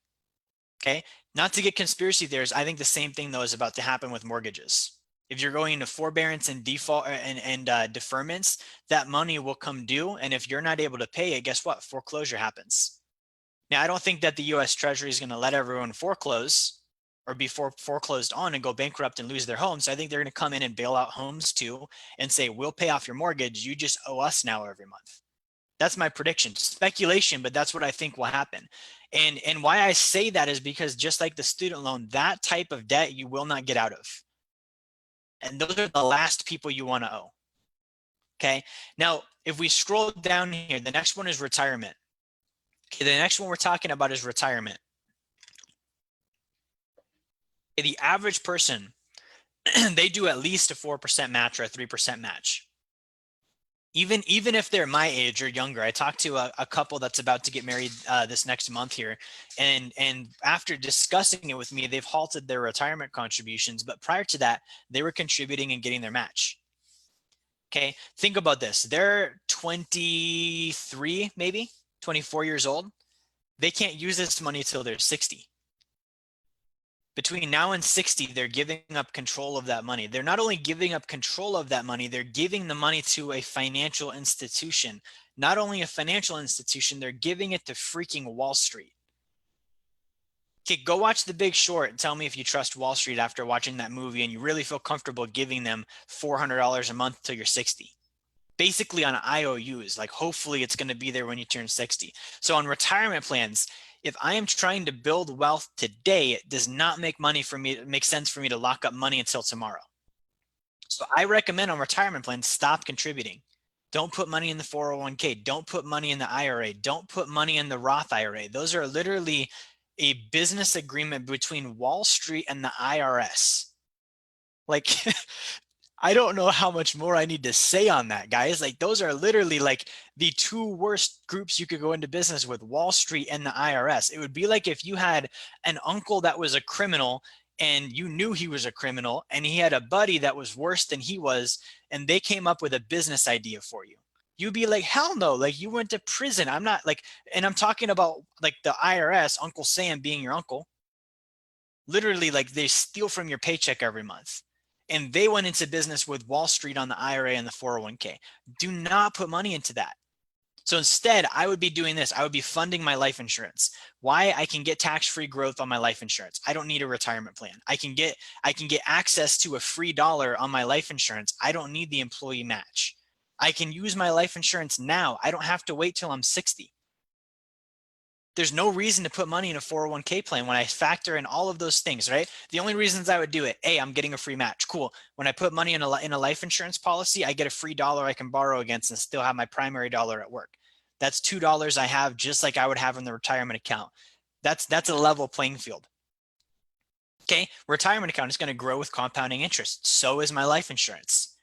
Okay, not to get conspiracy theories, I think the same thing though is about to happen with mortgages. If you're going into forbearance and default and deferments, that money will come due. And if you're not able to pay it, guess what? Foreclosure happens. Now, I don't think that the US Treasury is going to let everyone foreclose or be foreclosed on and go bankrupt and lose their homes. So I think they're going to come in and bail out homes too and say, we'll pay off your mortgage. You just owe us now every month. That's my prediction. Speculation, but that's what I think will happen. And why I say that is because just like the student loan, that type of debt you will not get out of. And those are the last people you want to owe. Okay. Now, if we scroll down here, the next one is retirement. Okay. The next one we're talking about is retirement. Okay, the average person, they do at least a 4% match or a 3% match. Even if they're my age or younger. I talked to a couple that's about to get married this next month here, and after discussing it with me, they've halted their retirement contributions, but prior to that, they were contributing and getting their match. Okay, think about this. They're 23, maybe 24 years old. They can't use this money till they're 60. Between now and 60, they're giving up control of that money. They're not only giving up control of that money, they're giving the money to a financial institution. Not only a financial institution, they're giving it to freaking Wall Street. Okay, go watch The Big Short and tell me if you trust Wall Street after watching that movie and you really feel comfortable giving them $400 a month till you're 60. Basically on IOUs, like hopefully it's going to be there when you turn 60. So on retirement plans, if I am trying to build wealth today, it does not make sense for me to lock up money until tomorrow. So I recommend on retirement plans, stop contributing. Don't put money in the 401k. Don't put money in the IRA. Don't put money in the Roth IRA. Those are literally a business agreement between Wall Street and the IRS. Like, I don't know how much more I need to say on that, guys. Like, those are literally like the two worst groups you could go into business with, Wall Street and the IRS. It would be like if you had an uncle that was a criminal and you knew he was a criminal, and he had a buddy that was worse than he was, and they came up with a business idea for you. You'd be like, hell no, like you went to prison. I'm not like, and I'm talking about like the IRS, Uncle Sam being your uncle. Literally, like they steal from your paycheck every month. And they went into business with Wall Street on the IRA and the 401k. Do not put money into that. So instead, I would be doing this. I would be funding my life insurance. Why? I can get tax-free growth on my life insurance. I don't need a retirement plan. I can get access to a free dollar on my life insurance. I don't need the employee match. I can use my life insurance now. I don't have to wait till I'm 60. There's no reason to put money in a 401k plan when I factor in all of those things, right? The only reasons I would do it, A, I'm getting a free match. Cool. When I put money in a life insurance policy, I get a free dollar I can borrow against and still have my primary dollar at work. That's $2 I have just like I would have in the retirement account. That's a level playing field. Okay, retirement account is going to grow with compounding interest. So is my life insurance.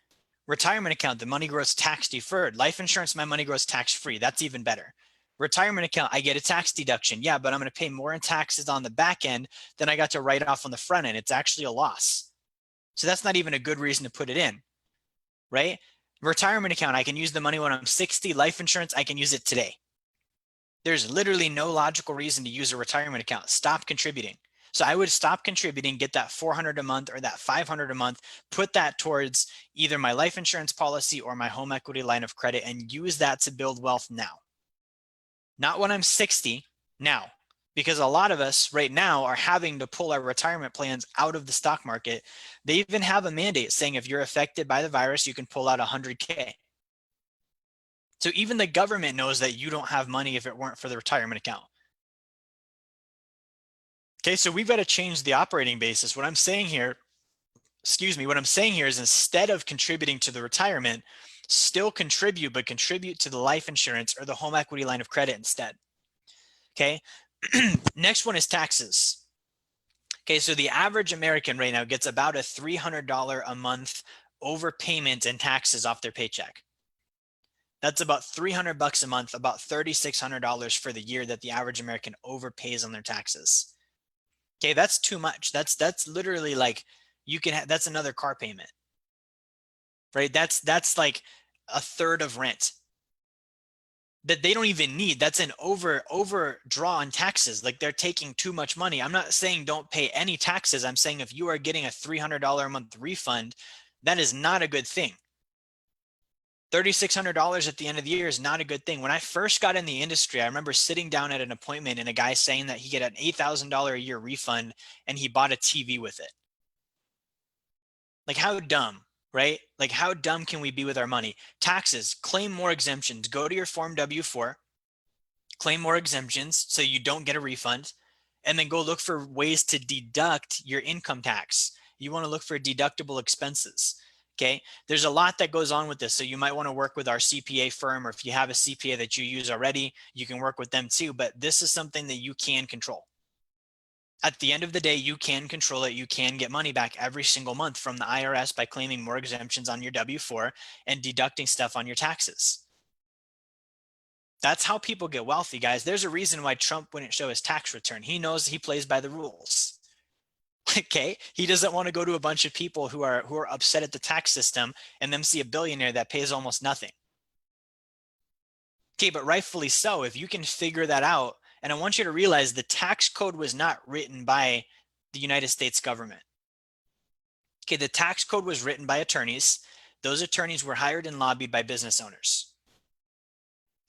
Retirement account, the money grows tax deferred. Life insurance, my money grows tax free. That's even better. Retirement account, I get a tax deduction. Yeah, but I'm going to pay more in taxes on the back end than I got to write off on the front end. It's actually a loss. So that's not even a good reason to put it in, right? Retirement account, I can use the money when I'm 60. Life insurance, I can use it today. There's literally no logical reason to use a retirement account. Stop contributing. So I would stop contributing, get that $400 a month or that $500 a month, put that towards either my life insurance policy or my home equity line of credit, and use that to build wealth now. Not when I'm 60, now. Because a lot of us right now are having to pull our retirement plans out of the stock market. They even have a mandate saying if you're affected by the virus, you can pull out 100K. So even the government knows that you don't have money if it weren't for the retirement account. Okay, so we've got to change the operating basis. What I'm saying here, what I'm saying here is instead of contributing to the retirement, still contribute, but contribute to the life insurance or the home equity line of credit instead. Okay, next one is taxes. Okay, so the average American right now gets about a $300 a month overpayment in taxes off their paycheck. That's about $300 a month, about $3,600 for the year that the average American overpays on their taxes. Okay, that's too much. That's literally like that's another car payment, right? That's like a third of rent that they don't even need. That's an overdraw on taxes. Like they're taking too much money. I'm not saying don't pay any taxes. I'm saying if you are getting a $300 a month refund, that is not a good thing. $3,600 at the end of the year is not a good thing. When I first got in the industry, I remember sitting down at an appointment and a guy saying that he get an $8,000 a year refund and he bought a TV with it. Like how dumb, right? Like how dumb can we be with our money? Taxes, claim more exemptions. Go to your Form W-4, claim more exemptions so you don't get a refund, and then go look for ways to deduct your income tax. You want to look for deductible expenses. Okay, there's a lot that goes on with this. So you might want to work with our CPA firm, or if you have a CPA that you use already, you can work with them too. But this is something that you can control. At the end of the day, you can control it. You can get money back every single month from the IRS by claiming more exemptions on your W-4 and deducting stuff on your taxes. That's how people get wealthy, guys. There's a reason why Trump wouldn't show his tax return. He knows he plays by the rules. Okay, he doesn't want to go to a bunch of people who are upset at the tax system and then see a billionaire that pays almost nothing. Okay, but rightfully so. If you can figure that out, and I want you to realize the tax code was not written by the United States government. Okay, the tax code was written by attorneys. Those attorneys were hired and lobbied by business owners.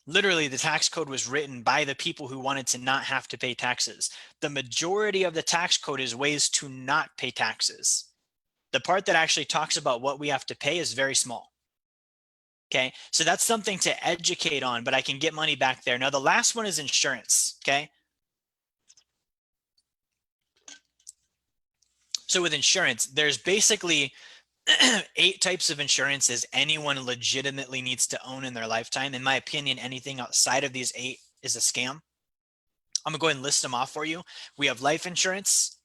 Literally, the tax code was written by the people who wanted to not have to pay taxes. The majority of the tax code is ways to not pay taxes. The part that actually talks about what we have to pay is very small. Okay, so that's something to educate on, but I can get money back there. Now, the last one is insurance. Okay. So with insurance, there's basically 8 types of insurances anyone legitimately needs to own in their lifetime. In my opinion, anything outside of these 8 is a scam. I'm gonna go ahead and list them off for you. We have life insurance.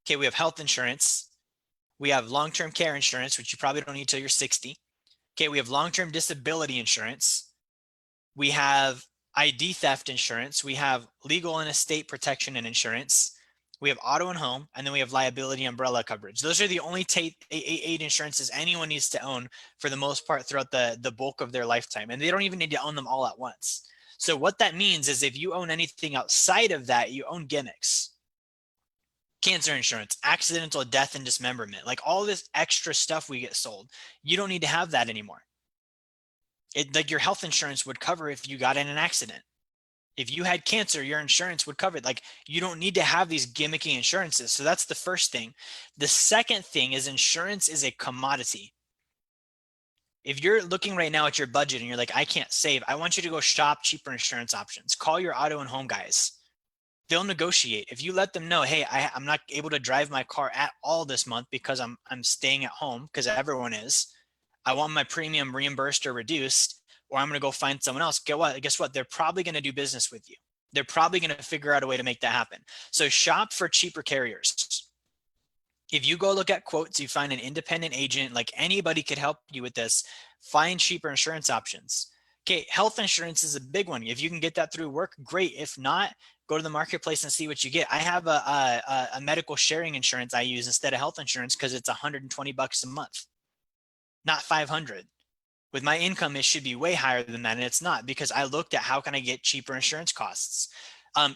Okay, we have health insurance. We have long-term care insurance, which you probably don't need till you're 60. Okay, we have long-term disability insurance. We have ID theft insurance. We have legal and estate protection and insurance. We have auto and home, and then we have liability umbrella coverage. Those are the only eight insurances anyone needs to own for the most part throughout the bulk of their lifetime. And they don't even need to own them all at once. So what that means is if you own anything outside of that, you own gimmicks. Cancer insurance, accidental death and dismemberment, like all this extra stuff we get sold. You don't need to have that anymore. Like your health insurance would cover if you got in an accident. If you had cancer, your insurance would cover it. Like you don't need to have these gimmicky insurances. So that's the first thing. The second thing is insurance is a commodity. If you're looking right now at your budget and you're like, I can't save, I want you to go shop cheaper insurance options. Call your auto and home guys. They'll negotiate. If you let them know, hey, I'm not able to drive my car at all this month because I'm staying at home, because everyone is. I want my premium reimbursed or reduced, or I'm going to go find someone else. Guess what? They're probably going to do business with you. They're probably going to figure out a way to make that happen. So shop for cheaper carriers. If you go look at quotes, you find an independent agent, like anybody could help you with this, find cheaper insurance options. Okay, health insurance is a big one. If you can get that through work, great. If not, go to the marketplace and see what you get. I have a medical sharing insurance I use instead of health insurance because it's $120 a month, not 500. With my income, it should be way higher than that, and it's not, because I looked at how can I get cheaper insurance costs.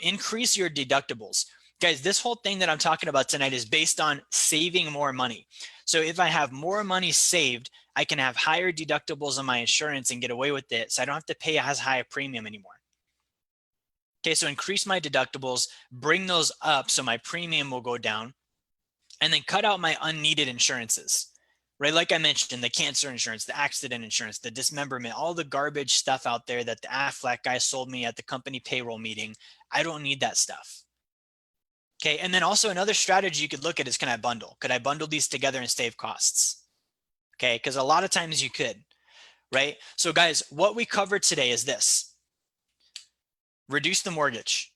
Increase your deductibles. Guys, this whole thing that I'm talking about tonight is based on saving more money. So if I have more money saved, I can have higher deductibles on my insurance and get away with it, so I don't have to pay as high a premium anymore. Okay, so increase my deductibles, bring those up so my premium will go down, and then cut out my unneeded insurances, right? Like I mentioned, the cancer insurance, the accident insurance, the dismemberment, all the garbage stuff out there that the Aflac guy sold me at the company payroll meeting. I don't need that stuff. Okay, and then also another strategy you could look at is, can I bundle? Could I bundle these together and save costs? Okay, because a lot of times you could, right? So guys, what we covered today is this. Reduce the mortgage.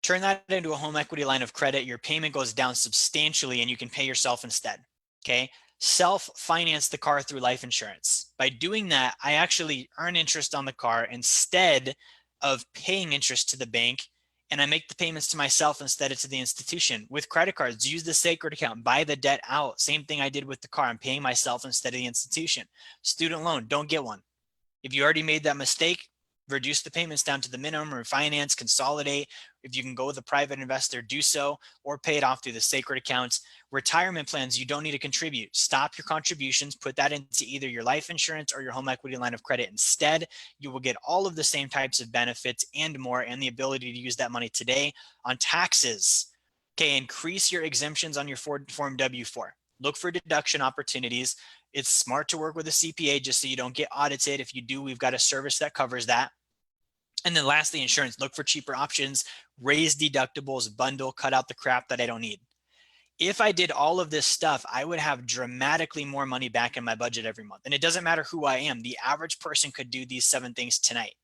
Turn that into a home equity line of credit. Your payment goes down substantially and you can pay yourself instead. Okay. Self-finance the car through life insurance. By doing that, I actually earn interest on the car instead of paying interest to the bank, and I make the payments to myself instead of to the institution. With credit cards, use the sacred account, buy the debt out. Same thing I did with the car. I'm paying myself instead of the institution. Student loan, don't get one. If you already made that mistake, reduce the payments down to the minimum, refinance, consolidate. If you can go with a private investor, do so, or pay it off through the sacred accounts. Retirement plans, you don't need to contribute. Stop your contributions, put that into either your life insurance or your home equity line of credit. Instead, you will get all of the same types of benefits and more, and the ability to use that money today. On taxes, okay, increase your exemptions on your Form W-4. Look for deduction opportunities. It's smart to work with a CPA just so you don't get audited. If you do, we've got a service that covers that. And then lastly, insurance. Look for cheaper options, raise deductibles, bundle, cut out the crap that I don't need. If I did all of this stuff, I would have dramatically more money back in my budget every month. And it doesn't matter who I am. The average person could do these 7 things tonight.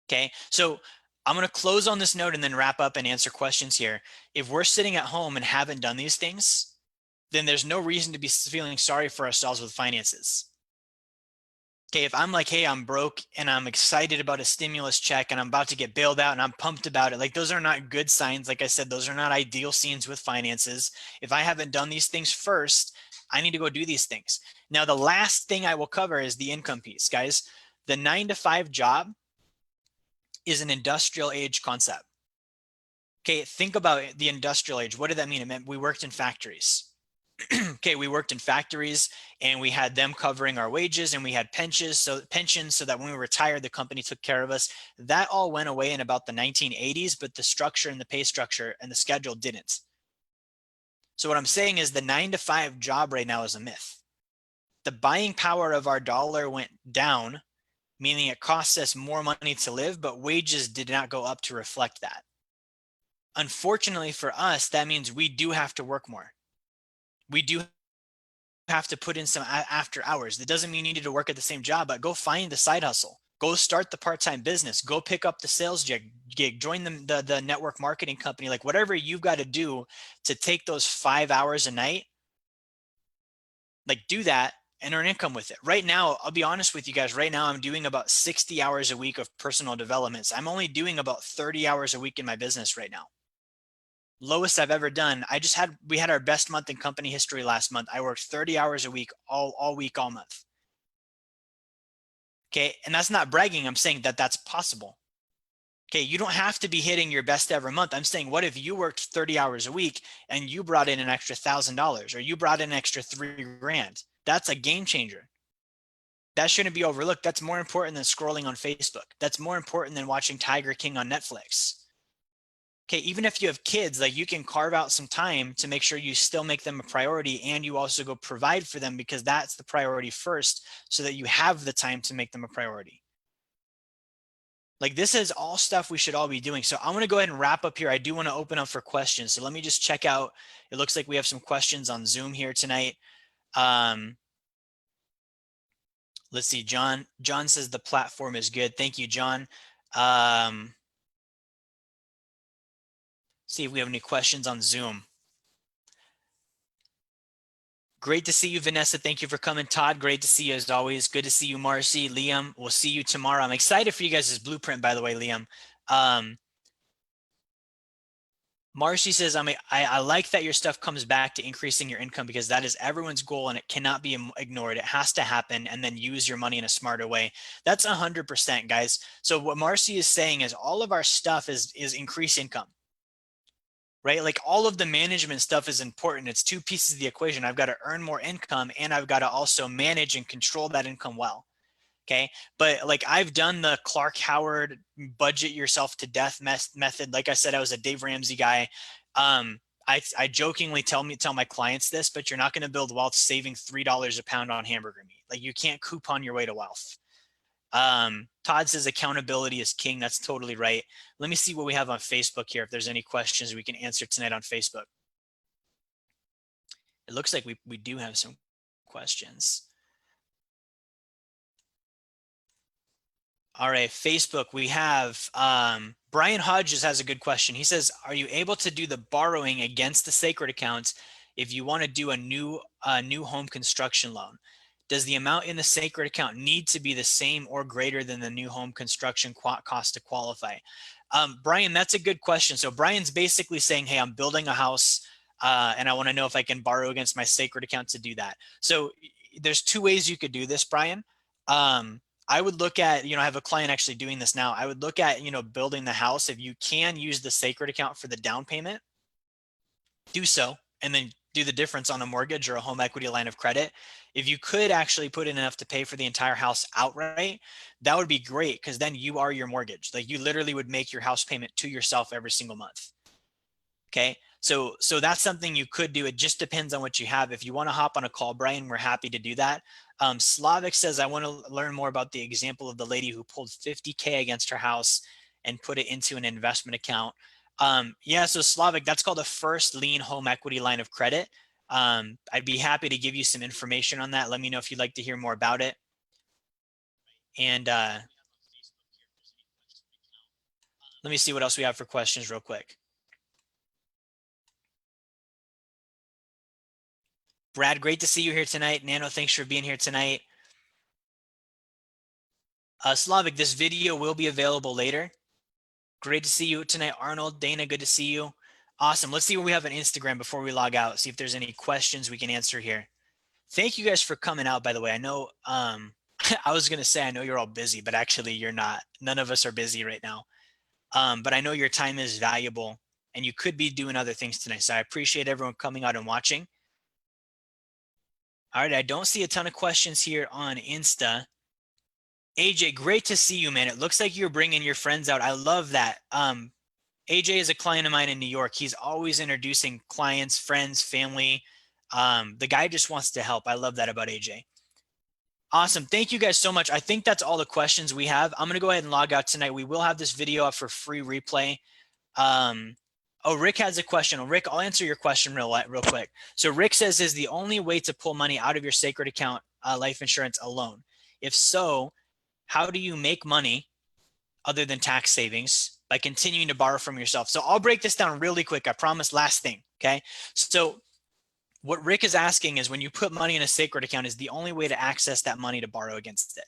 Okay, so I'm going to close on this note and then wrap up and answer questions here. If we're sitting at home and haven't done these things, then there's no reason to be feeling sorry for ourselves with finances. Okay, if I'm like, hey, I'm broke and I'm excited about a stimulus check and I'm about to get bailed out and I'm pumped about it, like those are not good signs. Like I said, those are not ideal scenes with finances. If I haven't done these things first, I need to go do these things. Now, the last thing I will cover is the income piece, guys. The 9-to-5 job is an industrial age concept. Okay, think about the industrial age. What did that mean? It meant we worked in factories. Okay, we worked in factories and we had them covering our wages, and we had pensions so that when we retired, the company took care of us. That all went away in about the 1980s, but the structure and the pay structure and the schedule didn't. So what I'm saying is the 9-to-5 job right now is a myth. The buying power of our dollar went down, meaning it costs us more money to live, but wages did not go up to reflect that. Unfortunately for us, that means we do have to work more. We do have to put in some after hours. That doesn't mean you need to work at the same job, but go find the side hustle. Go start the part-time business, go pick up the sales gig, join the network marketing company, like whatever you've got to do to take those 5 hours a night, like do that and earn income with it. Right now, I'll be honest with you guys, right now I'm doing about 60 hours a week of personal development. So I'm only doing about 30 hours a week in my business right now. Lowest I've ever done. We had our best month in company history last month. I worked 30 hours a week, all week, all month. Okay. And that's not bragging. I'm saying that that's possible. Okay. You don't have to be hitting your best ever month. I'm saying, what if you worked 30 hours a week and you brought in an extra $1,000 or you brought in an extra $3,000? That's a game changer. That shouldn't be overlooked. That's more important than scrolling on Facebook. That's more important than watching Tiger King on Netflix. Okay, even if you have kids, like you can carve out some time to make sure you still make them a priority and you also go provide for them, because that's the priority first, so that you have the time to make them a priority. Like this is all stuff we should all be doing. So I'm going to go ahead and wrap up here. I do want to open up for questions. So let me just check out. It looks like we have some questions on Zoom here tonight. Let's see. John says the platform is good. Thank you, John. See if we have any questions on Zoom. Great to see you, Vanessa. Thank you for coming. Todd, great to see you as always. Good to see you, Marcy. Liam, we'll see you tomorrow. I'm excited for you guys' blueprint, by the way, Liam. Marcy says, I like that your stuff comes back to increasing your income, because that is everyone's goal and it cannot be ignored. It has to happen, and then use your money in a smarter way. That's 100%, guys. So what Marcy is saying is all of our stuff is increase income. Right? Like all of the management stuff is important. It's two pieces of the equation. I've got to earn more income and I've got to also manage and control that income well. Okay. But like I've done the Clark Howard budget yourself to death method. Like I said, I was a Dave Ramsey guy. I jokingly tell my clients this, but you're not going to build wealth saving $3 a pound on hamburger meat. Like you can't coupon your way to wealth. Todd says accountability is king. That's totally right. Let me see what we have on Facebook here. If there's any questions we can answer tonight on Facebook. It looks like we do have some questions. All right, Facebook, we have Brian Hodges has a good question. He says, are you able to do the borrowing against the sacred accounts if you want to do a new home construction loan? Does the amount in the sacred account need to be the same or greater than the new home construction cost to qualify? Brian, that's a good question. So Brian's basically saying, hey, I'm building a house and I want to know if I can borrow against my sacred account to do that. So there's two ways you could do this, Brian. I would look at, I have a client actually doing this now. I would look at, building the house. If you can use the sacred account for the down payment, do so, and then do the difference on a mortgage or a home equity line of credit. If you could actually put in enough to pay for the entire house outright, that would be great, because then you are your mortgage. Like you literally would make your house payment to yourself every single month. Okay. So that's something you could do. It just depends on what you have. If you want to hop on a call, Brian, we're happy to do that. Slavic says, I want to learn more about the example of the lady who pulled $50K against her house and put it into an investment account. Yeah, so Slavic, that's called a first lien home equity line of credit. I'd be happy to give you some information on that. Let me know if you'd like to hear more about it. And let me see what else we have for questions real quick. Brad, great to see you here tonight. Nano, thanks for being here tonight. Slavic, this video will be available later. Great to see you tonight. Arnold, Dana, good to see you. Awesome. Let's see what we have on Instagram before we log out. See if there's any questions we can answer here. Thank you guys for coming out, by the way. I know, I was going to say, I know you're all busy, but actually you're not. None of us are busy right now. But I know your time is valuable and you could be doing other things tonight. So I appreciate everyone coming out and watching. All right. I don't see a ton of questions here on Insta. AJ, great to see you, man. It looks like you're bringing your friends out. I love that. AJ is a client of mine in New York. He's always introducing clients, friends, family. The guy just wants to help. I love that about AJ. Awesome. Thank you guys so much. I think that's all the questions we have. I'm going to go ahead and log out tonight. We will have this video up for free replay. Oh, Rick has a question. Rick, I'll answer your question real quick. So Rick says, is the only way to pull money out of your sacred account life insurance alone? If so, how do you make money other than tax savings by continuing to borrow from yourself? So I'll break this down really quick. I promise. Last thing. Okay. So what Rick is asking is, when you put money in a sacred account, is the only way to access that money to borrow against it?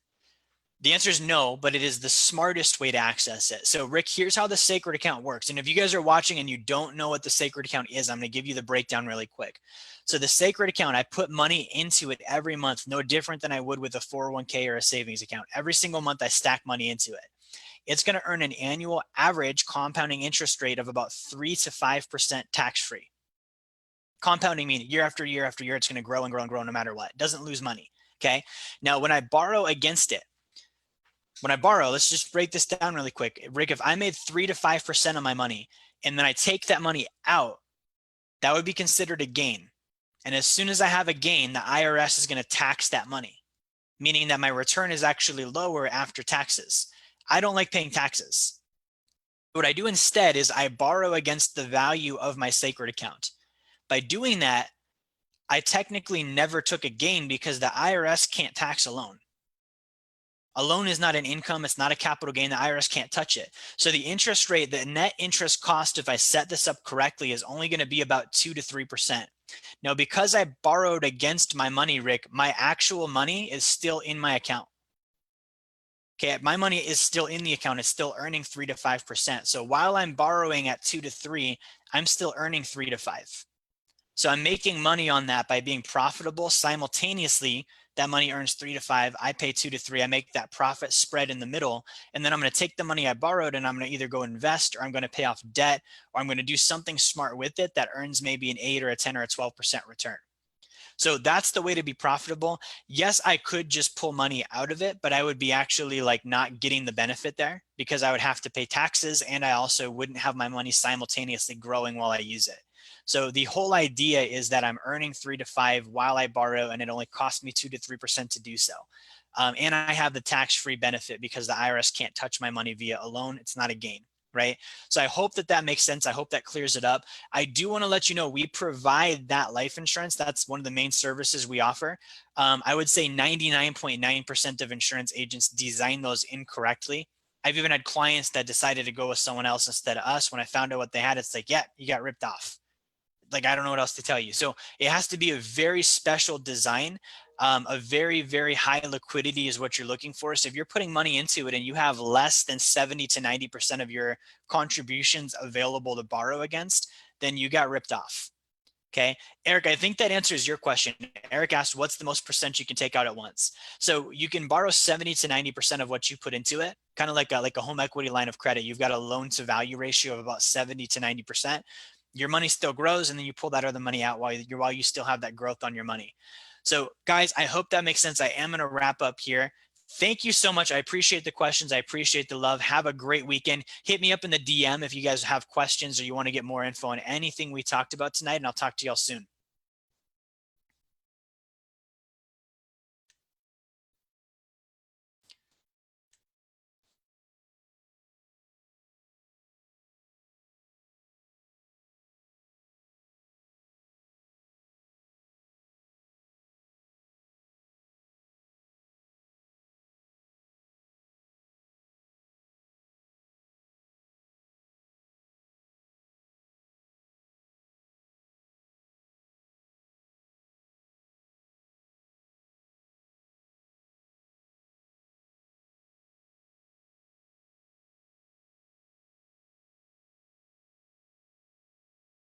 The answer is no, but it is the smartest way to access it. So Rick, here's how the sacred account works. And if you guys are watching and you don't know what the sacred account is, I'm going to give you the breakdown really quick. So the sacred account, I put money into it every month, no different than I would with a 401k or a savings account. Every single month I stack money into it. It's going to earn an annual average compounding interest rate of about 3 to 5% tax-free. Compounding meaning year after year after year, it's going to grow and grow and grow no matter what. It doesn't lose money. Okay. Now, when I borrow against it, let's just break this down really quick. Rick, if I made 3 to 5% of my money and then I take that money out, that would be considered a gain. And as soon as I have a gain, the IRS is going to tax that money, meaning that my return is actually lower after taxes. I don't like paying taxes. What I do instead is I borrow against the value of my sacred account. By doing that, I technically never took a gain because the IRS can't tax a loan. A loan is not an income. It's not a capital gain. The IRS can't touch it. So the interest rate, the net interest cost, if I set this up correctly, is only going to be about 2 to 3%. Now, because I borrowed against my money, Rick, my actual money is still in my account. Okay, my money is still in the account. It's still earning 3 to 5%. So while I'm borrowing at 2 to 3, I'm still earning 3 to 5. So I'm making money on that by being profitable. Simultaneously, that money earns 3 to 5. I pay 2 to 3. I make that profit spread in the middle. And then I'm going to take the money I borrowed and I'm going to either go invest, or I'm going to pay off debt, or I'm going to do something smart with it that earns maybe an 8 or a 10 or a 12% return. So that's the way to be profitable. Yes, I could just pull money out of it, but I would be actually like not getting the benefit there because I would have to pay taxes, and I also wouldn't have my money simultaneously growing while I use it. So the whole idea is that I'm earning 3 to 5 while I borrow, and it only costs me 2 to 3% to do so. And I have the tax-free benefit because the IRS can't touch my money via a loan. It's not a gain, right? So I hope that that makes sense. I hope that clears it up. I do want to let you know we provide that life insurance. That's one of the main services we offer. I would say 99.9% of insurance agents design those incorrectly. I've even had clients that decided to go with someone else instead of us. When I found out what they had, it's like, yeah, you got ripped off. Like, I don't know what else to tell you. So it has to be a very special design. A very, very high liquidity is what you're looking for. So if you're putting money into it and you have less than 70 to 90% of your contributions available to borrow against, then you got ripped off. Okay. Eric, I think that answers your question. Eric asked, what's the most percent you can take out at once? So you can borrow 70 to 90% of what you put into it, kind of like a home equity line of credit. You've got a loan to value ratio of about 70 to 90%. Your money still grows, and then you pull that other money out while you still have that growth on your money. So guys, I hope that makes sense. I am going to wrap up here. Thank you so much. I appreciate the questions. I appreciate the love. Have a great weekend. Hit me up in the DM if you guys have questions or you want to get more info on anything we talked about tonight, and I'll talk to y'all soon.